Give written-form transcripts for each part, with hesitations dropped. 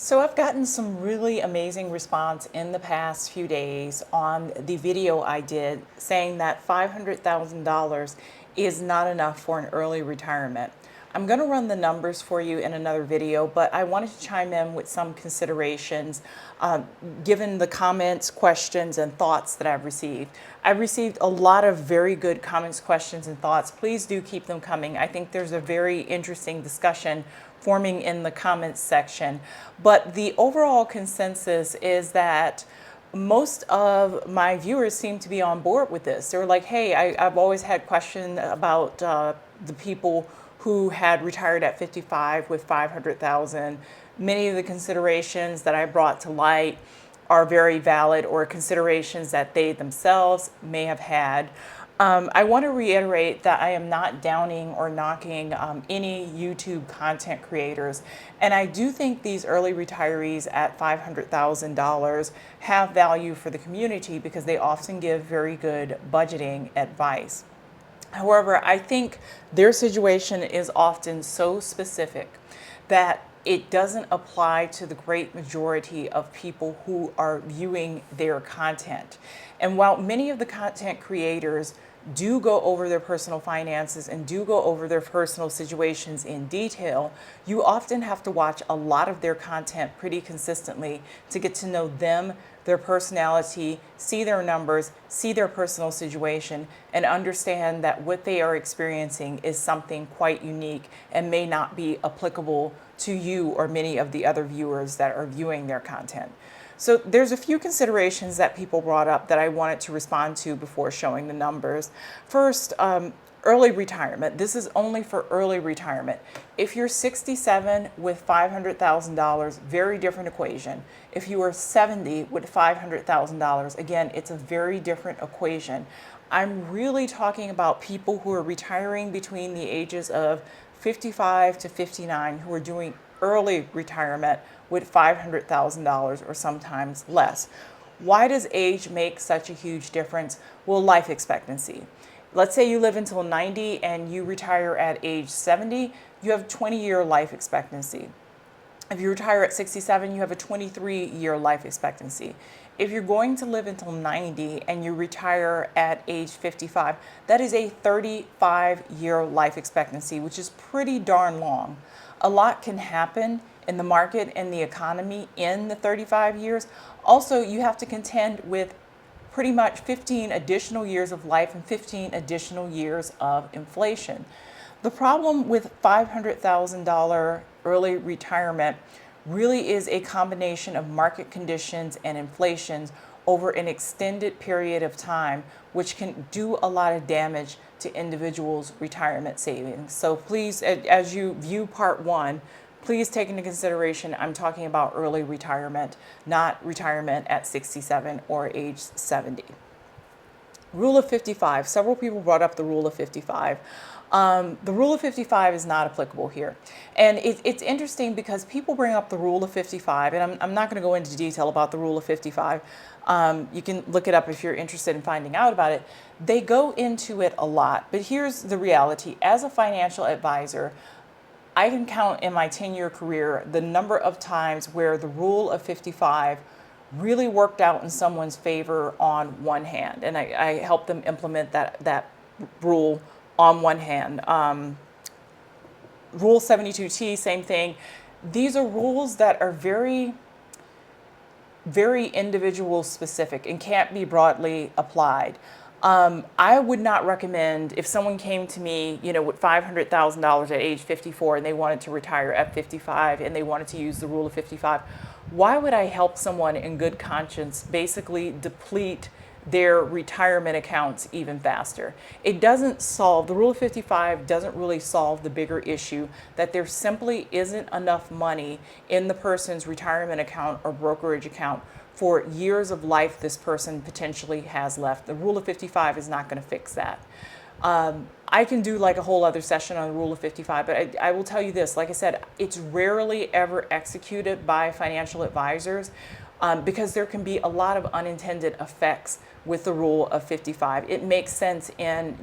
So I've gotten some really amazing response in the past few days on the video I did saying that $500,000 is not enough for an early retirement. I'm going to run the numbers for you in another video, but I wanted to chime in with some considerations given the comments, questions, and thoughts that I've received. I've received a lot of very good comments, questions, and thoughts. Please do keep them coming. I think there's a very interesting discussion forming in the comments section. But the overall consensus is that most of my viewers seem to be on board with this. They're like, hey, I've always had questions about the people who had retired at 55 with 500,000. Many of the considerations that I brought to light are very valid, or considerations that they themselves may have had. I want to reiterate that I am not downing or knocking any YouTube content creators. And I do think these early retirees at $500,000 have value for the community because they often give very good budgeting advice. However, I think their situation is often so specific that it doesn't apply to the great majority of people who are viewing their content. And while many of the content creators do go over their personal finances and do go over their personal situations in detail, you often have to watch a lot of their content pretty consistently to get to know them, their personality, see their numbers, see their personal situation, and understand that what they are experiencing is something quite unique and may not be applicable to you or many of the other viewers that are viewing their content. So there's a few considerations that people brought up that I wanted to respond to before showing the numbers. First, early retirement. This is only for early retirement. If you're 67 with $500,000, very different equation. If you are 70 with $500,000, again, it's a very different equation. I'm really talking about people who are retiring between the ages of 55 to 59 who are doing early retirement with $500,000 or sometimes less. Why does age make such a huge difference? Well, life expectancy. Let's say you live until 90 and you retire at age 70, you have 20-year life expectancy. If you retire at 67, you have a 23-year life expectancy. If you're going to live until 90 and you retire at age 55, that is a 35-year life expectancy, which is pretty darn long. A lot can happen in the market and the economy in the 35 years. Also, you have to contend with pretty much 15 additional years of life and 15 additional years of inflation. The problem with $500,000 early retirement really is a combination of market conditions and inflation over an extended period of time, which can do a lot of damage to individuals' retirement savings. So please, as you view part one, please take into consideration I'm talking about early retirement, not retirement at 67 or age 70. Rule of 55. Several people brought up the rule of 55. The rule of 55 is not applicable here. And it's interesting because people bring up the rule of 55, and I'm not going to go into detail about the rule of 55. You can look it up if you're interested in finding out about it. They go into it a lot, but here's the reality. As a financial advisor, I can count in my 10-year career the number of times where the rule of 55 really worked out in someone's favor on one hand, and I helped them implement that rule on one hand. Rule 72T, same thing. These are rules that are very, very individual specific and can't be broadly applied. I would not recommend if someone came to me, with $500,000 at age 54 and they wanted to retire at 55 and they wanted to use the rule of 55. Why would I help someone in good conscience basically deplete their retirement accounts even faster? It doesn't solve, the rule of 55 doesn't really solve the bigger issue that there simply isn't enough money in the person's retirement account or brokerage account for years of life this person potentially has left. The rule of 55 is not going to fix that. I can do like a whole other session on the rule of 55, but I will tell you this, like I said, it's rarely ever executed by financial advisors because there can be a lot of unintended effects with the rule of 55. It makes sense in,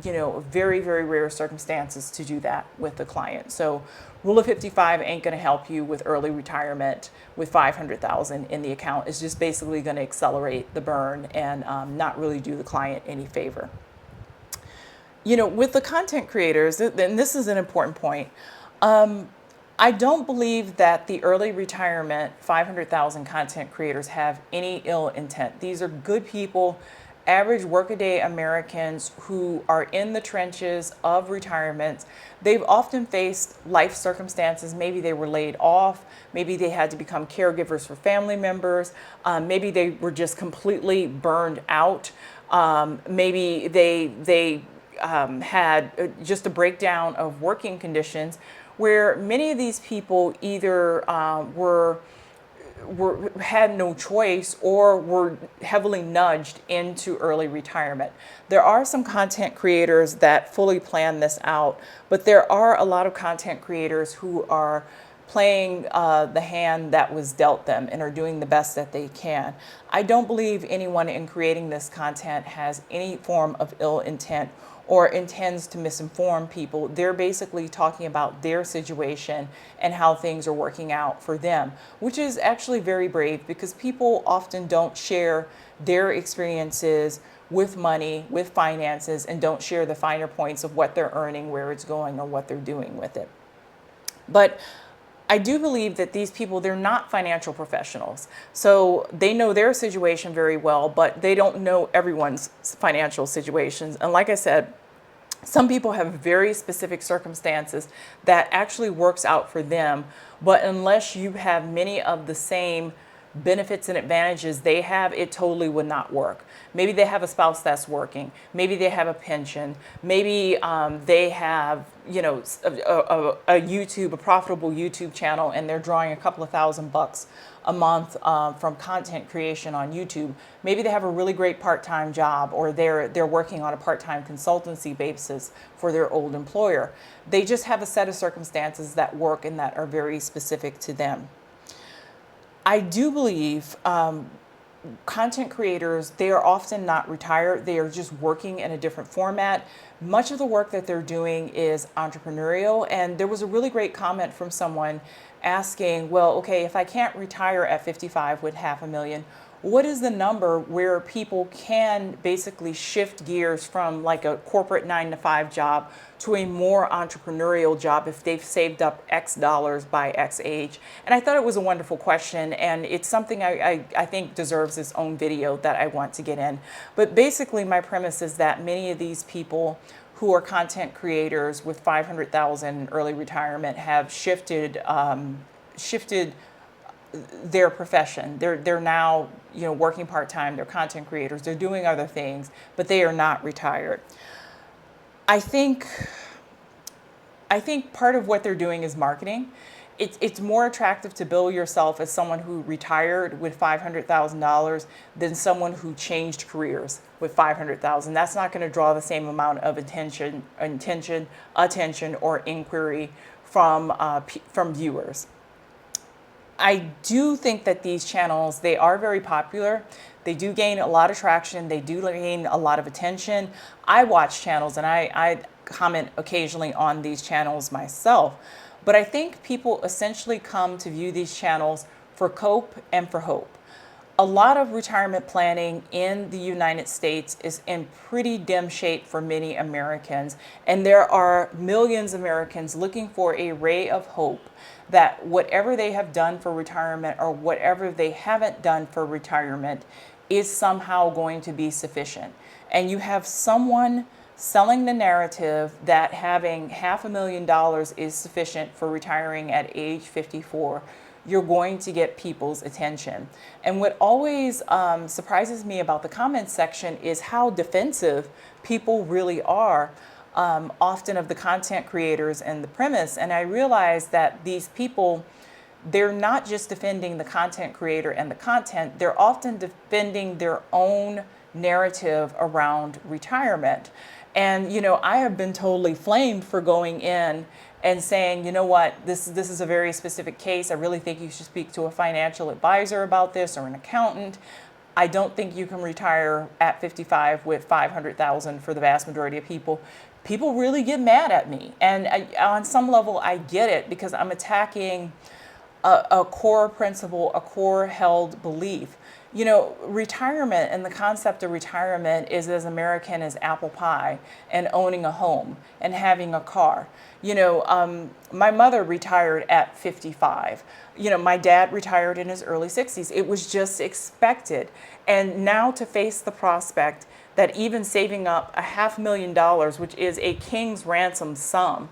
very, very rare circumstances to do that with the client. So rule of 55 ain't going to help you with early retirement with 500,000 in the account. It's just basically going to accelerate the burn and not really do the client any favor. With the content creators, and this is an important point, I don't believe that the early retirement 500,000 content creators have any ill intent. These are good people, average workaday Americans who are in the trenches of retirement. They've often faced life circumstances. Maybe they were laid off. Maybe they had to become caregivers for family members. Maybe they were just completely burned out. Maybe they had just a breakdown of working conditions where many of these people either had no choice or were heavily nudged into early retirement. There are some content creators that fully plan this out, but there are a lot of content creators who are playing the hand that was dealt them and are doing the best that they can. I don't believe anyone in creating this content has any form of ill intent or intends to misinform people. They're basically talking about their situation and how things are working out for them, which is actually very brave because people often don't share their experiences with money, with finances, and don't share the finer points of what they're earning, where it's going, or what they're doing with it. But I do believe that these people, they're not financial professionals. So they know their situation very well, but they don't know everyone's financial situations. And like I said, some people have very specific circumstances that actually works out for them. But unless you have many of the same benefits and advantages they have, it totally would not work. Maybe they have a spouse that's working. Maybe they have a pension. Maybe they have, a profitable YouTube channel, and they're drawing a couple of $1,000 a month from content creation on YouTube. Maybe they have a really great part-time job, or they're working on a part-time consultancy basis for their old employer. They just have a set of circumstances that work and that are very specific to them. I do believe content creators, they are often not retired. They are just working in a different format. Much of the work that they're doing is entrepreneurial. And there was a really great comment from someone asking, well, okay, if I can't retire at 55 with $500,000, what is the number where people can basically shift gears from like a corporate 9-to-5 job to a more entrepreneurial job if they've saved up X dollars by X age? And I thought it was a wonderful question, and it's something I think deserves its own video that I want to get in. But basically my premise is that many of these people who are content creators with 500,000 early retirement have shifted their profession. They're now working part-time. They're content creators. They're doing other things, but they are not retired. I think part of what they're doing is marketing. It's more attractive to bill yourself as someone who retired with $500,000 than someone who changed careers with $500,000. That's not going to draw the same amount of attention, or inquiry from viewers. I do think that these channels, they are very popular. They do gain a lot of traction. They do gain a lot of attention. I watch channels and I comment occasionally on these channels myself. But I think people essentially come to view these channels for cope and for hope. A lot of retirement planning in the United States is in pretty dim shape for many Americans. And there are millions of Americans looking for a ray of hope that whatever they have done for retirement or whatever they haven't done for retirement is somehow going to be sufficient. And you have someone selling the narrative that having $500,000 is sufficient for retiring at age 54. You're going to get people's attention. And what always surprises me about the comments section is how defensive people really are, often of the content creators and the premise. And I realize that these people, they're not just defending the content creator and the content, they're often defending their own narrative around retirement. And, I have been totally flamed for going in and saying, you know what, this is a very specific case. I really think you should speak to a financial advisor about this or an accountant. I don't think you can retire at 55 with 500,000 for the vast majority of people. People really get mad at me. And on some level, I get it because I'm attacking a core principle, a core held belief. Retirement and the concept of retirement is as American as apple pie and owning a home and having a car. My mother retired at 55. My dad retired in his early 60s. It was just expected. And now to face the prospect that even saving up $500,000, which is a king's ransom sum,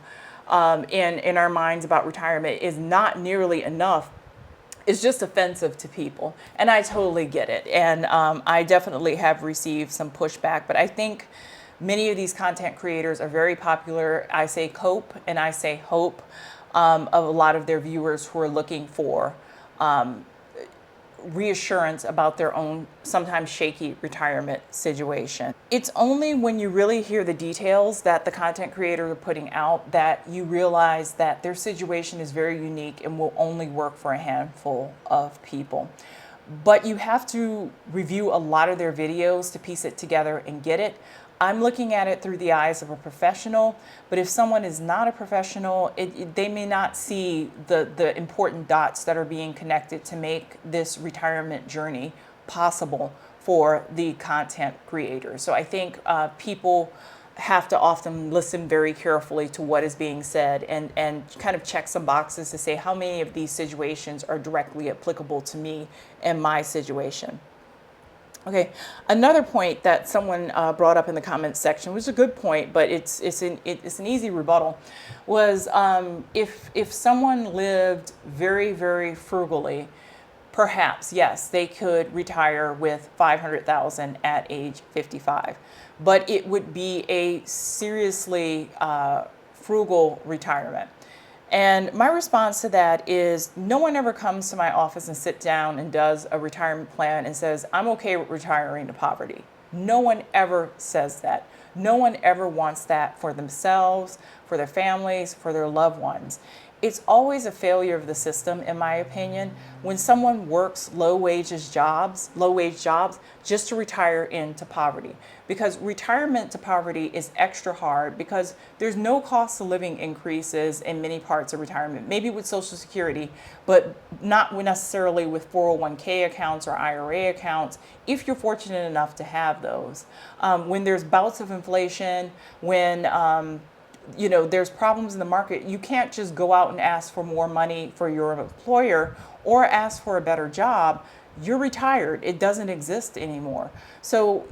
in our minds about retirement is not nearly enough is just offensive to people. And I totally get it. And I definitely have received some pushback, but I think many of these content creators are very popular. I say cope and I say hope of a lot of their viewers who are looking for reassurance about their own sometimes shaky retirement situation. It's only when you really hear the details that the content creators are putting out that you realize that their situation is very unique and will only work for a handful of people. But you have to review a lot of their videos to piece it together and get it. I'm looking at it through the eyes of a professional, but if someone is not a professional, they may not see the important dots that are being connected to make this retirement journey possible for the content creators. So I think people have to often listen very carefully to what is being said and kind of check some boxes to say how many of these situations are directly applicable to me and my situation. Okay, another point that someone brought up in the comments section, which is a good point, but it's an easy rebuttal, was if someone lived very, very frugally, perhaps, yes, they could retire with 500,000 at age 55, but it would be a seriously frugal retirement. And my response to that is no one ever comes to my office and sit down and does a retirement plan and says, I'm okay with retiring to poverty. No one ever says that. No one ever wants that for themselves, for their families, for their loved ones. It's always a failure of the system, in my opinion, when someone works low-wage jobs, just to retire into poverty. Because retirement to poverty is extra hard because there's no cost of living increases in many parts of retirement, maybe with Social Security, but not necessarily with 401k accounts or IRA accounts, if you're fortunate enough to have those. When there's bouts of inflation, when there's problems in the market, you can't just go out and ask for more money for your employer or ask for a better job. You're retired. It doesn't exist anymore. So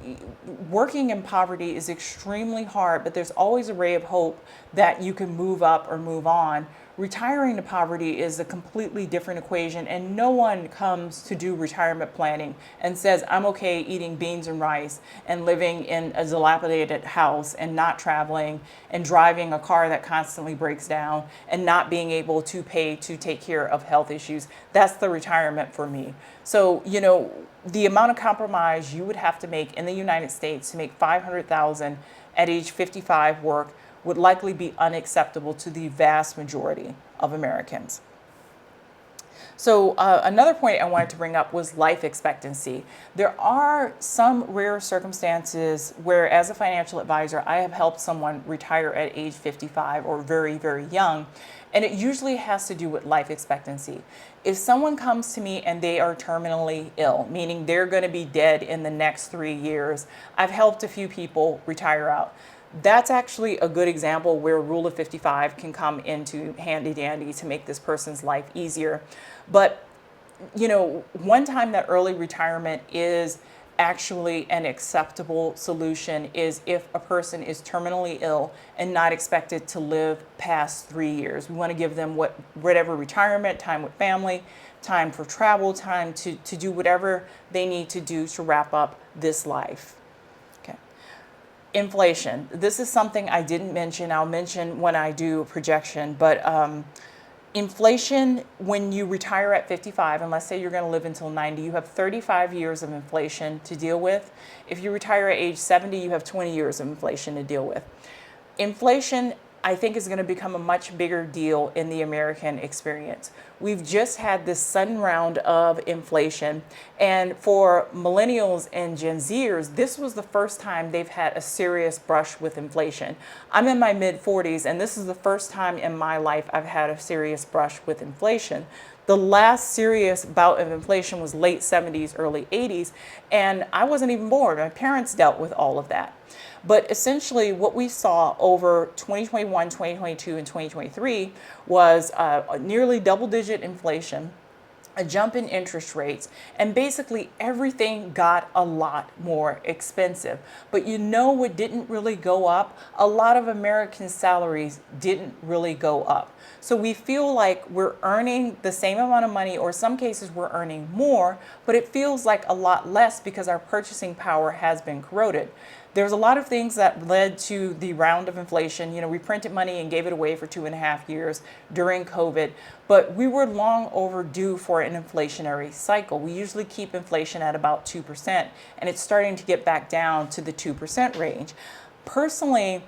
working in poverty is extremely hard, but there's always a ray of hope that you can move up or move on. Retiring to poverty is a completely different equation, and no one comes to do retirement planning and says, I'm okay eating beans and rice and living in a dilapidated house and not traveling and driving a car that constantly breaks down and not being able to pay to take care of health issues. That's the retirement for me. So, the amount of compromise you would have to make in the United States to make 500,000 at age 55 work would likely be unacceptable to the vast majority of Americans. So another point I wanted to bring up was life expectancy. There are some rare circumstances where, as a financial advisor, I have helped someone retire at age 55 or very, very young, and it usually has to do with life expectancy. If someone comes to me and they are terminally ill, meaning they're going to be dead in the next 3 years, I've helped a few people retire out. That's actually a good example where Rule of 55 can come into handy dandy to make this person's life easier. But, one time that early retirement is actually an acceptable solution is if a person is terminally ill and not expected to live past 3 years. We want to give them whatever retirement, time with family, time for travel, time to do whatever they need to do to wrap up this life. Inflation. This is something I didn't mention. I'll mention when I do a projection, but Inflation, when you retire at 55, and let's say you're going to live until 90, you have 35 years of inflation to deal with. If you retire at age 70, you have 20 years of inflation to deal with. Inflation, I think, is going to become a much bigger deal in the American experience. We've just had this sudden round of inflation, and for millennials and Gen Zers, this was the first time they've had a serious brush with inflation. I'm in my mid 40s, and this is the first time in my life I've had a serious brush with inflation. The last serious bout of inflation was late 70s, early 80s, and I wasn't even born. My parents dealt with all of that. But essentially, what we saw over 2021, 2022, and 2023 was nearly double-digit inflation, a jump in interest rates, and basically everything got a lot more expensive. But you know what didn't really go up? A lot of American salaries didn't really go up. So we feel like we're earning the same amount of money, or some cases we're earning more, but it feels like a lot less because our purchasing power has been corroded. There's a lot of things that led to the round of inflation. You know, we printed money and gave it away for 2.5 years during COVID, but we were long overdue for an inflationary cycle. We usually keep inflation at about 2%, and it's starting to get back down to the 2% range. Personally,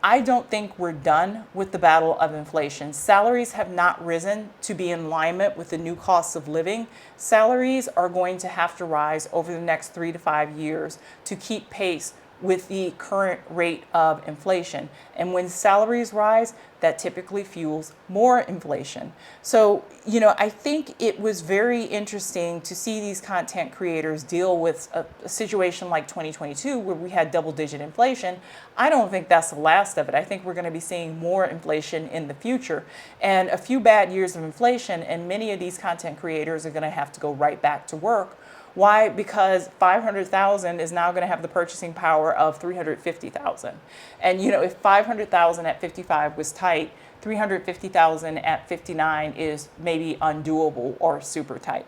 I don't think we're done with the battle of inflation. Salaries have not risen to be in alignment with the new costs of living. Salaries are going to have to rise over the next 3 to 5 years to keep pace with the current rate of inflation. And when salaries rise, that typically fuels more inflation. So, you know, I think it was very interesting to see these content creators deal with a situation like 2022 where we had double-digit inflation. I don't think that's the last of it. I think we're going to be seeing more inflation in the future. And a few bad years of inflation, and many of these content creators are going to have to go right back to work. Why? Because 500,000 is now going to have the purchasing power of 350,000. And you know, if 500,000 at 55 was tight, 350,000 at 59 is maybe undoable or super tight.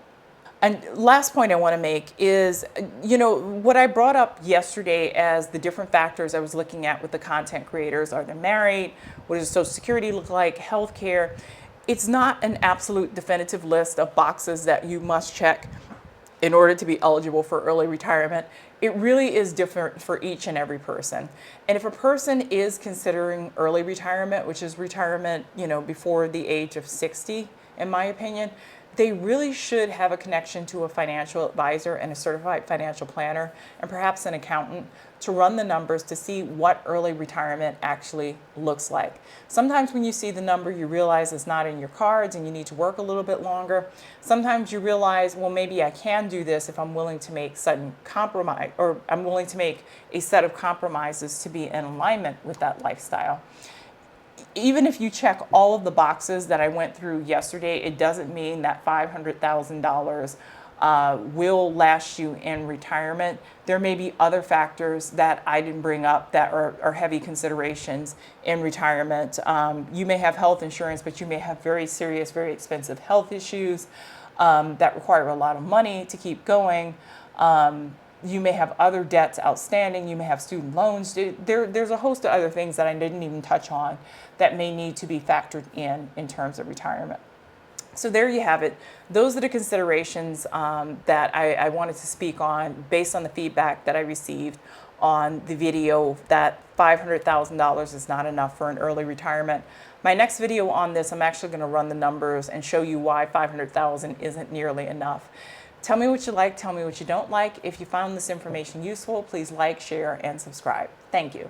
And last point I want to make is, you know, what I brought up yesterday as the different factors I was looking at with the content creators. Are they married? What does Social Security look like? Healthcare. It's not an absolute definitive list of boxes that you must check in order to be eligible for early retirement. It really is different for each and every person. And if a person is considering early retirement, which is retirement, you know, before the age of 60, in my opinion, they really should have a connection to a financial advisor and a certified financial planner, and perhaps an accountant, to run the numbers to see what early retirement actually looks like. Sometimes when you see the number, you realize it's not in your cards and you need to work a little bit longer. Sometimes you realize, well, maybe I can do this if I'm willing to make sudden compromise, or I'm willing to make a set of compromises to be in alignment with that lifestyle. Even if you check all of the boxes that I went through yesterday, it doesn't mean that $500,000 will last you in retirement. There may be other factors that I didn't bring up that are heavy considerations in retirement. You may have health insurance, but you may have very serious, very expensive health issues that require a lot of money to keep going. You may have other debts outstanding. You may have student loans. There's a host of other things that I didn't even touch on that may need to be factored in terms of retirement. So there you have it. Those are the considerations that I wanted to speak on based on the feedback that I received on the video that $500,000 is not enough for an early retirement. My next video on this, I'm actually going to run the numbers and show you why $500,000 isn't nearly enough. Tell me what you like, tell me what you don't like. If you found this information useful, please like, share, and subscribe. Thank you.